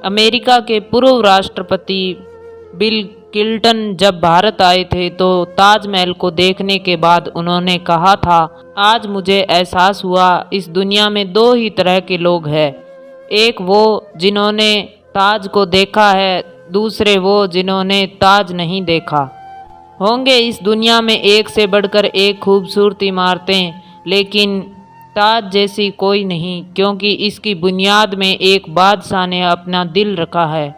America के पूर्व राष्ट्रपति बिल क्लिंटन जब भारत आए थे तो ताजमहल को देखने के बाद उन्होंने कहा था, आज मुझे एहसास हुआ इस दुनिया में दो ही तरह के लोग हैं, एक वो जिन्होंने ताज को देखा है, दूसरे वो जिन्होंने ताज नहीं देखा। होंगे इस दुनिया में एक से बढ़कर एक खूबसूरत इमारतें, लेकिन ताज जैसी कोई नहीं, क्योंकि इसकी बुनियाद में एक बादशाह ने अपना दिल रखा है।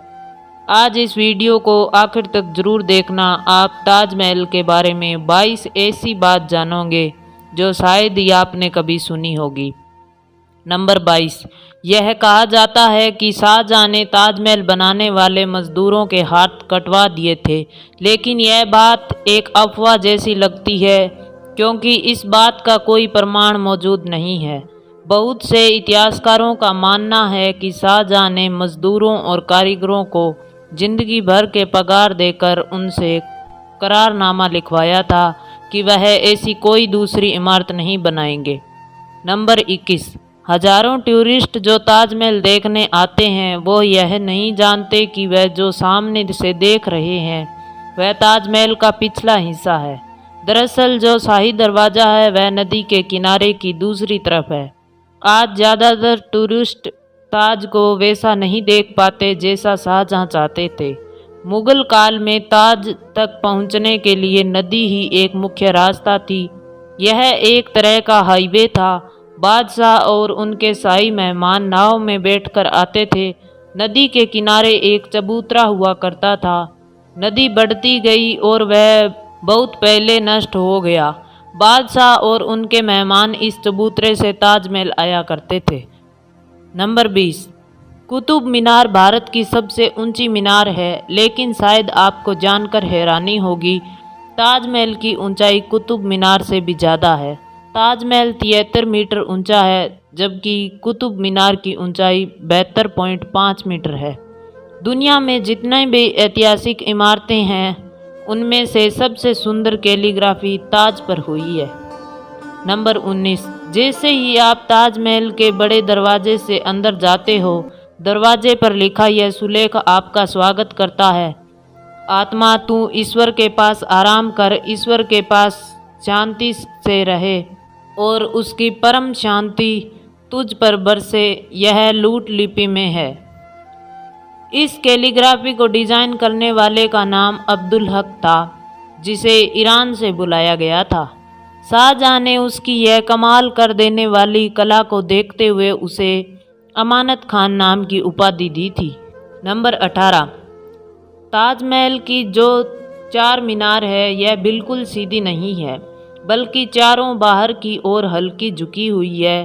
आज इस वीडियो को आखिर तक ज़रूर देखना। आप ताजमहल के बारे में 22 ऐसी बात जानोगे जो शायद ही आपने कभी सुनी होगी। नंबर 22, यह कहा जाता है कि शाहजहां ने ताजमहल बनाने वाले मजदूरों के हाथ कटवा दिए थे, लेकिन यह बात एक अफवाह जैसी लगती है क्योंकि इस बात का कोई प्रमाण मौजूद नहीं है। बहुत से इतिहासकारों का मानना है कि शाहजहां ने मजदूरों और कारीगरों को जिंदगी भर के पगार देकर उनसे करारनामा लिखवाया था कि वह ऐसी कोई दूसरी इमारत नहीं बनाएंगे। नंबर 21, हजारों टूरिस्ट जो ताजमहल देखने आते हैं वो यह नहीं जानते कि वह जो सामने से देख रहे हैं वह ताजमहल का पिछला हिस्सा है। दरअसल जो शाही दरवाज़ा है वह नदी के किनारे की दूसरी तरफ है। आज ज़्यादातर टूरिस्ट ताज को वैसा नहीं देख पाते जैसा शाहजहां चाहते थे। मुगल काल में ताज तक पहुंचने के लिए नदी ही एक मुख्य रास्ता थी। यह एक तरह का हाईवे था। बादशाह और उनके शाही मेहमान नाव में बैठकर आते थे। नदी के किनारे एक चबूतरा हुआ करता था। नदी बढ़ती गई और वह बहुत पहले नष्ट हो गया। बादशाह और उनके मेहमान इस चबूतरे से ताजमहल आया करते थे। नंबर 20, कुतुब मीनार भारत की सबसे ऊंची मीनार है, लेकिन शायद आपको जानकर हैरानी होगी ताजमहल की ऊंचाई कुतुब मीनार से भी ज़्यादा है। ताजमहल 73 मीटर ऊंचा है जबकि कुतुब मीनार की ऊंचाई 72.5 मीटर है। दुनिया में जितने भी ऐतिहासिक इमारतें हैं उनमें से सबसे सुंदर कैलीग्राफी ताज पर हुई है। नंबर 19, जैसे ही आप ताजमहल के बड़े दरवाजे से अंदर जाते हो, दरवाजे पर लिखा यह सुलेख आपका स्वागत करता है। आत्मा तू ईश्वर के पास आराम कर, ईश्वर के पास शांति से रहे और उसकी परम शांति तुझ पर बरसे, यह लूट लिपि में है। इस कैलीग्राफी को डिजाइन करने वाले का नाम अब्दुल हक था, जिसे ईरान से बुलाया गया था। शाहजहां ने उसकी यह कमाल कर देने वाली कला को देखते हुए उसे अमानत खान नाम की उपाधि दी थी। नंबर 18, ताजमहल की जो 4 मीनार है यह बिल्कुल सीधी नहीं है, बल्कि चारों बाहर की ओर हल्की झुकी हुई है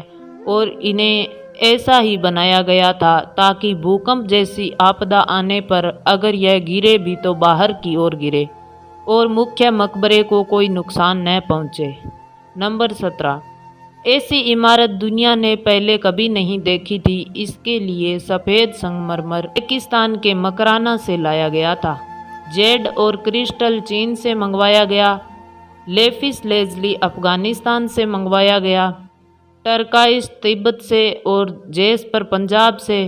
और इन्हें ऐसा ही बनाया गया था ताकि भूकंप जैसी आपदा आने पर अगर यह गिरे भी तो बाहर की ओर गिरे और मुख्य मकबरे को कोई नुकसान न पहुंचे। नंबर 17, ऐसी इमारत दुनिया ने पहले कभी नहीं देखी थी। इसके लिए सफ़ेद संगमरमर पाकिस्तान के मकराना से लाया गया था। जेड और क्रिस्टल चीन से मंगवाया गया। लेफिस लेजली अफ़गानिस्तान से मंगवाया गया। टर्काइस तिब्बत से और जेस्पर पंजाब से,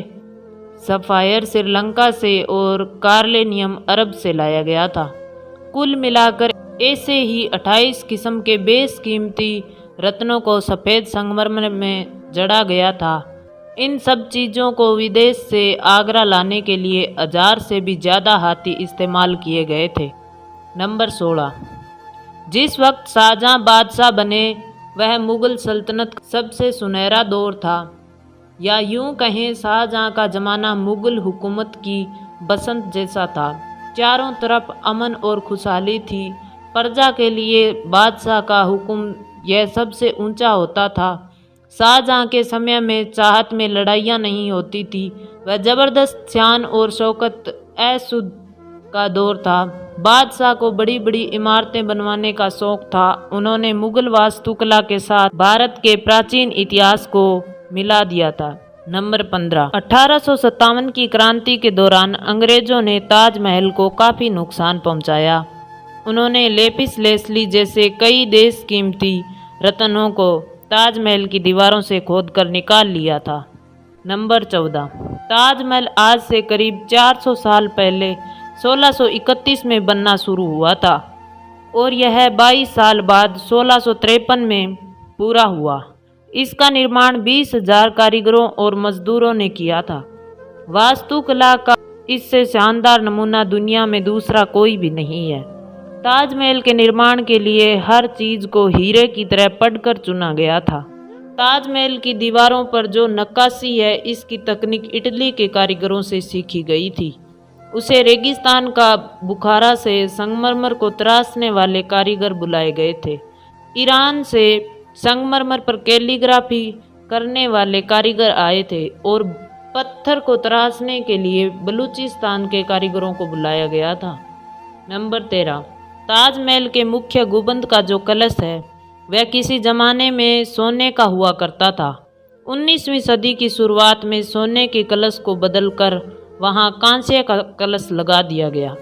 सफ़ायर श्रीलंका से और कार्लेनियम अरब से लाया गया था। कुल मिलाकर ऐसे ही 28 किस्म के बेशकीमती रत्नों को सफ़ेद संगमरमर में जड़ा गया था। इन सब चीज़ों को विदेश से आगरा लाने के लिए 1000 से भी ज़्यादा हाथी इस्तेमाल किए गए थे। नंबर 16, जिस वक्त शाहजहां बादशाह बने वह मुग़ल सल्तनत का सबसे सुनहरा दौर था, या यूं कहें शाहजहां का ज़माना मुग़ल हुकूमत की बसंत जैसा था। चारों तरफ अमन और खुशहाली थी। प्रजा के लिए बादशाह का हुक्म यह सबसे ऊंचा होता था। शाहजहां के समय में चाहत में लड़ाइयाँ नहीं होती थी। वह ज़बरदस्त शान और शौकत ऐशुद का दौर था। बादशाह को बड़ी बड़ी इमारतें बनवाने का शौक था। उन्होंने मुग़ल वास्तुकला के साथ भारत के प्राचीन इतिहास को मिला दिया था। नंबर 15, 1857 की क्रांति के दौरान अंग्रेज़ों ने ताजमहल को काफ़ी नुकसान पहुंचाया। उन्होंने लेपिस लेजली जैसे कई देश कीमती रत्नों को ताजमहल की दीवारों से खोदकर निकाल लिया था। नंबर 14। ताजमहल आज से करीब 400 साल पहले 1631 में बनना शुरू हुआ था और यह 22 साल बाद 1653 में पूरा हुआ। इसका निर्माण 20,000 कारीगरों और मजदूरों ने किया था। वास्तुकला का इससे शानदार नमूना दुनिया में दूसरा कोई भी नहीं है। ताजमहल के निर्माण के लिए हर चीज को हीरे की तरह पढ़कर चुना गया था। ताजमहल की दीवारों पर जो नक्काशी है, इसकी तकनीक इटली के कारीगरों से सीखी गई थी। उसे रेगिस्तान का बुखारा से संगमरमर को तराशने वाले कारीगर बुलाए गए थे। ईरान से संगमरमर पर कैलीग्राफी करने वाले कारीगर आए थे और पत्थर को तराशने के लिए बलूचिस्तान के कारीगरों को बुलाया गया था। नंबर 13। ताजमहल के मुख्य गुंबद का जो कलश है वह किसी जमाने में सोने का हुआ करता था। 19वीं सदी की शुरुआत में सोने के कलश को बदलकर वहां कांस्य का कलश लगा दिया गया।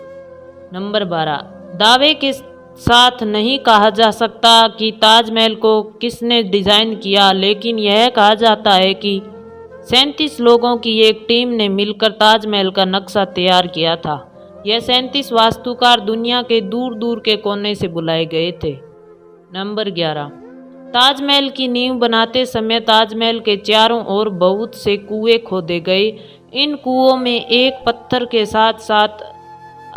नंबर 12। दावे के साथ नहीं कहा जा सकता कि ताजमहल को किसने डिजाइन किया, लेकिन यह कहा जाता है कि 37 लोगों की एक टीम ने मिलकर ताजमहल का नक्शा तैयार किया था। यह 37 वास्तुकार दुनिया के दूर दूर के कोने से बुलाए गए थे। नंबर 11। ताजमहल की नींव बनाते समय ताजमहल के चारों ओर बहुत से कुएं खोदे गए। इन कुओं में एक पत्थर के साथ साथ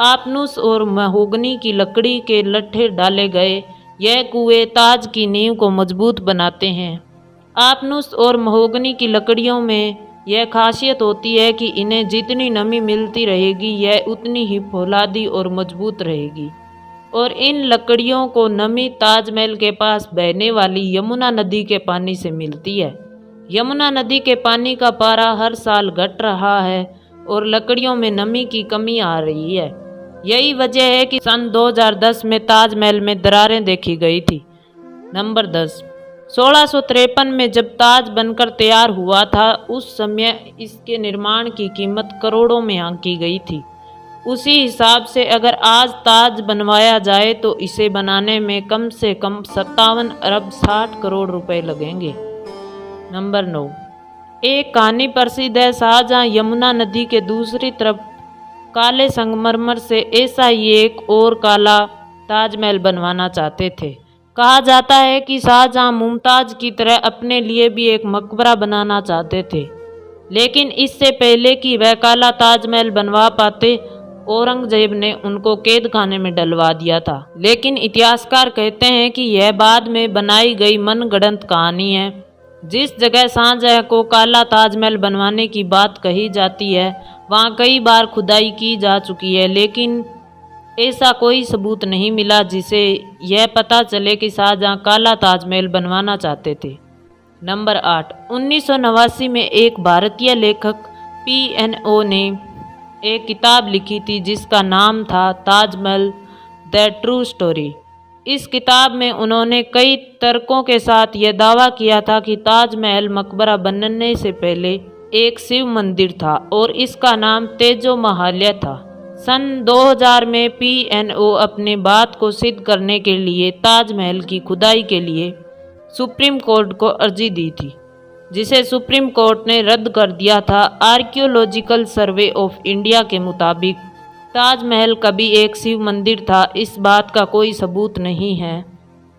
आपनुस और महोगनी की लकड़ी के लट्ठे डाले गए। यह कुएं ताज की नींव को मजबूत बनाते हैं। आपनुस और महोगनी की लकड़ियों में यह खासियत होती है कि इन्हें जितनी नमी मिलती रहेगी यह उतनी ही फौलादी और मजबूत रहेगी। और इन लकड़ियों को नमी ताजमहल के पास बहने वाली यमुना नदी के पानी से मिलती है। यमुना नदी के पानी का पारा हर साल घट रहा है और लकड़ियों में नमी की कमी आ रही है। यही वजह है कि सन 2010 में ताजमहल में दरारें देखी गई थी। नंबर 10। 1653 में जब ताज बनकर तैयार हुआ था, उस समय इसके निर्माण की कीमत करोड़ों में आंकी गई थी। उसी हिसाब से अगर आज ताज बनवाया जाए तो इसे बनाने में कम से कम 57 अरब 60 करोड़ रुपए लगेंगे। नंबर 9। एक कहानी प्रसिद्ध है। शाहजहां यमुना नदी के दूसरी तरफ काले संगमरमर से ऐसा ही एक और काला ताजमहल बनवाना चाहते थे। कहा जाता है कि शाहजहां मुमताज की तरह अपने लिए भी एक मकबरा बनाना चाहते थे, लेकिन इससे पहले कि वह काला ताजमहल बनवा पाते औरंगजेब ने उनको कैद खाने में डलवा दिया था। लेकिन इतिहासकार कहते हैं कि यह बाद में बनाई गई मनगढ़ंत कहानी है। जिस जगह शाहजहां को काला ताजमहल बनवाने की बात कही जाती है वहां कई बार खुदाई की जा चुकी है, लेकिन ऐसा कोई सबूत नहीं मिला जिसे यह पता चले कि शाहजहां काला ताजमहल बनवाना चाहते थे। नंबर 8। 1989 में एक भारतीय लेखक PNO ने एक किताब लिखी थी जिसका नाम था ताजमहल द ट्रू स्टोरी। इस किताब में उन्होंने कई तर्कों के साथ यह दावा किया था कि ताजमहल मकबरा बनने से पहले एक शिव मंदिर था और इसका नाम तेजो महालय था। सन 2000 में PNO अपने बात को सिद्ध करने के लिए ताजमहल की खुदाई के लिए सुप्रीम कोर्ट को अर्जी दी थी, जिसे सुप्रीम कोर्ट ने रद्द कर दिया था। आर्कियोलॉजिकल सर्वे ऑफ इंडिया के मुताबिक ताजमहल कभी एक शिव मंदिर था, इस बात का कोई सबूत नहीं है,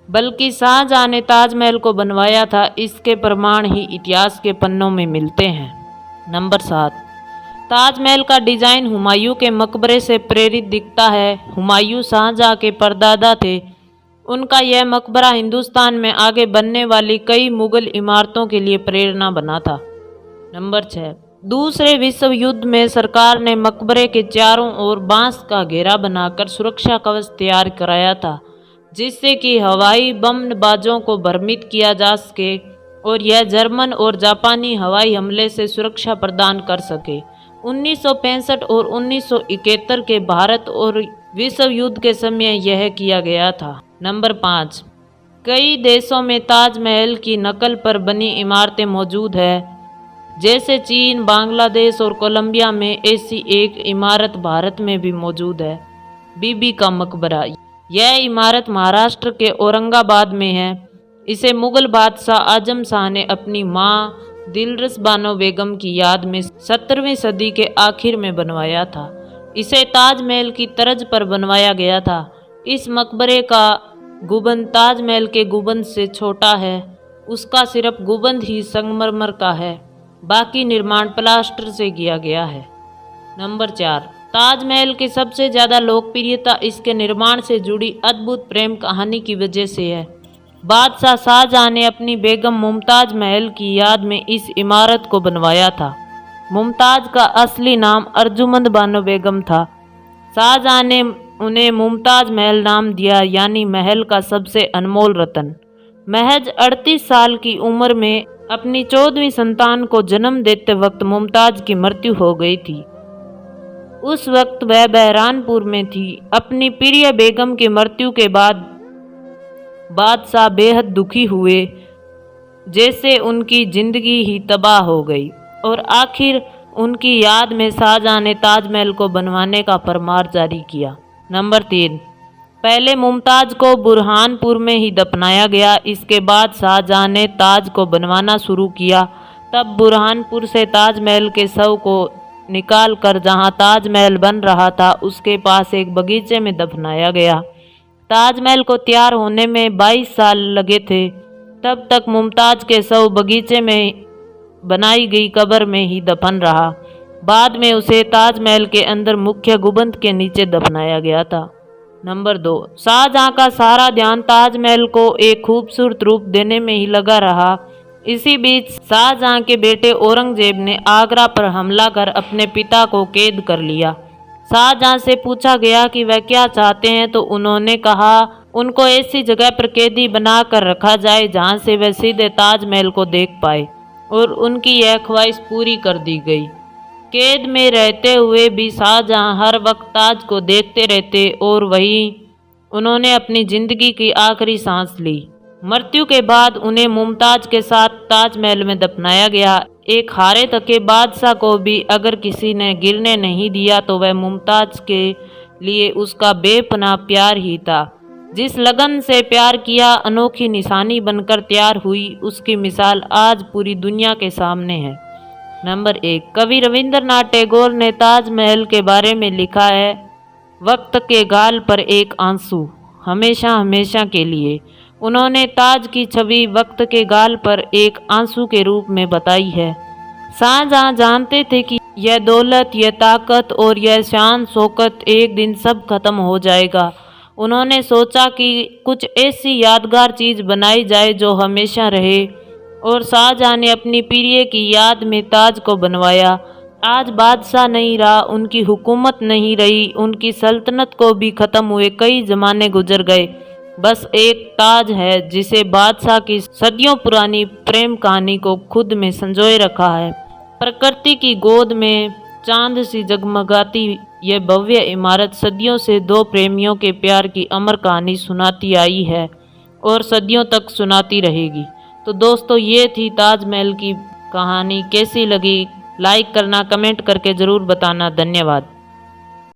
बल्कि शाहजहां ने ताजमहल को बनवाया था, इसके प्रमाण ही इतिहास के पन्नों में मिलते हैं। नंबर 7। ताजमहल का डिजाइन हुमायूं के मकबरे से प्रेरित दिखता है। हुमायूं शाहजहां के परदादा थे। उनका यह मकबरा हिंदुस्तान में आगे बनने वाली कई मुगल इमारतों के लिए प्रेरणा बना था। नंबर 6। दूसरे विश्व युद्ध में सरकार ने मकबरे के चारों ओर बांस का घेरा बनाकर सुरक्षा कवच तैयार कराया था, जिससे कि हवाई बमबाजों को भ्रमित किया जा सके और यह जर्मन और जापानी हवाई हमले से सुरक्षा प्रदान कर सके। 1965 और 1971 के भारत और विश्व युद्ध के समय यह किया गया था। नंबर 5। कई देशों में ताजमहल की नकल पर बनी इमारतें मौजूद है, जैसे चीन, बांग्लादेश और कोलंबिया में ऐसी एक इमारत भारत में भी मौजूद है, बीबी का मकबरा। यह इमारत महाराष्ट्र के औरंगाबाद में है। इसे मुगल बादशाह आजम शाह ने अपनी मां दिलरस बानो बेगम की याद में 17वीं सदी के आखिर में बनवाया था। इसे ताजमहल की तर्ज पर बनवाया गया था। इस मकबरे का गुंबद ताजमहल के गुंबद से छोटा है। उसका सिर्फ गुंबद ही संगमरमर का है, बाकी निर्माण प्लास्टर से किया गया है। नंबर 4, ताजमहल की सबसे ज़्यादा लोकप्रियता इसके निर्माण से जुड़ी अद्भुत प्रेम कहानी की वजह से है। बादशाह शाहजहां ने अपनी बेगम मुमताज महल की याद में इस इमारत को बनवाया था। मुमताज का असली नाम अर्जुमंद बानो बेगम था। शाहजहां ने उन्हें मुमताज महल नाम दिया, यानी महल का सबसे अनमोल रतन। महज 38 साल की उम्र में अपनी 14वीं संतान को जन्म देते वक्त मुमताज की मृत्यु हो गई थी। उस वक्त वह बहरानपुर में थी। अपनी प्रिय बेगम की मृत्यु के बाद बादशाह बेहद दुखी हुए, जैसे उनकी जिंदगी ही तबाह हो गई, और आखिर उनकी याद में शाहजहां ने ताजमहल को बनवाने का फरमान जारी किया। नंबर 3, पहले मुमताज को बुरहानपुर में ही दफनाया गया। इसके बाद शाहजहां ने ताज को बनवाना शुरू किया। तब बुरहानपुर से ताजमहल के शव को निकाल कर जहां ताजमहल बन रहा था उसके पास एक बगीचे में दफनाया गया। ताजमहल को तैयार होने में 22 साल लगे थे। तब तक मुमताज के शव बगीचे में बनाई गई कब्र में ही दफन रहा। बाद में उसे ताजमहल के अंदर मुख्य गुंबद के नीचे दफनाया गया था। नंबर 2, शाहजहां का सारा ध्यान ताजमहल को एक खूबसूरत रूप देने में ही लगा रहा। इसी बीच शाहजहां के बेटे औरंगजेब ने आगरा पर हमला कर अपने पिता को कैद कर लिया। शाहजहां से पूछा गया कि वह क्या चाहते हैं, तो उन्होंने कहा उनको ऐसी जगह पर कैदी बना कर रखा जाए जहां से वह सीधे ताजमहल को देख पाए, और उनकी यह ख्वाहिश पूरी कर दी गई। कैद में रहते हुए भी शाहजहां हर वक्त ताज को देखते रहते, और वहीं उन्होंने अपनी जिंदगी की आखिरी सांस ली। मृत्यु के बाद उन्हें मुमताज के साथ ताजमहल में दफनाया गया। एक हारे थके बादशाह को भी अगर किसी ने गिरने नहीं दिया तो वह मुमताज के लिए उसका बेपनाह प्यार ही था। जिस लगन से प्यार किया अनोखी निशानी बनकर तैयार हुई, उसकी मिसाल आज पूरी दुनिया के सामने है। नंबर 1, कवि रविंद्रनाथ टैगोर ने ताजमहल के बारे में लिखा है, वक्त के गाल पर एक आंसू, हमेशा हमेशा के लिए। उन्होंने ताज की छवि वक्त के गाल पर एक आंसू के रूप में बताई है। शाहजहां जानते थे कि यह दौलत, यह ताकत और यह शान शौकत एक दिन सब खत्म हो जाएगा। उन्होंने सोचा कि कुछ ऐसी यादगार चीज़ बनाई जाए जो हमेशा रहे, और शाहजहां ने अपनी प्रिय की याद में ताज को बनवाया। आज बादशाह नहीं रहा, उनकी हुकूमत नहीं रही, उनकी सल्तनत को भी ख़त्म हुए कई ज़माने गुजर गए। बस एक ताज है जिसे बादशाह की सदियों पुरानी प्रेम कहानी को खुद में संजोए रखा है। प्रकृति की गोद में चांद सी जगमगाती यह भव्य इमारत सदियों से दो प्रेमियों के प्यार की अमर कहानी सुनाती आई है और सदियों तक सुनाती रहेगी। तो दोस्तों, ये थी ताजमहल की कहानी। कैसी लगी लाइक करना, कमेंट करके ज़रूर बताना। धन्यवाद।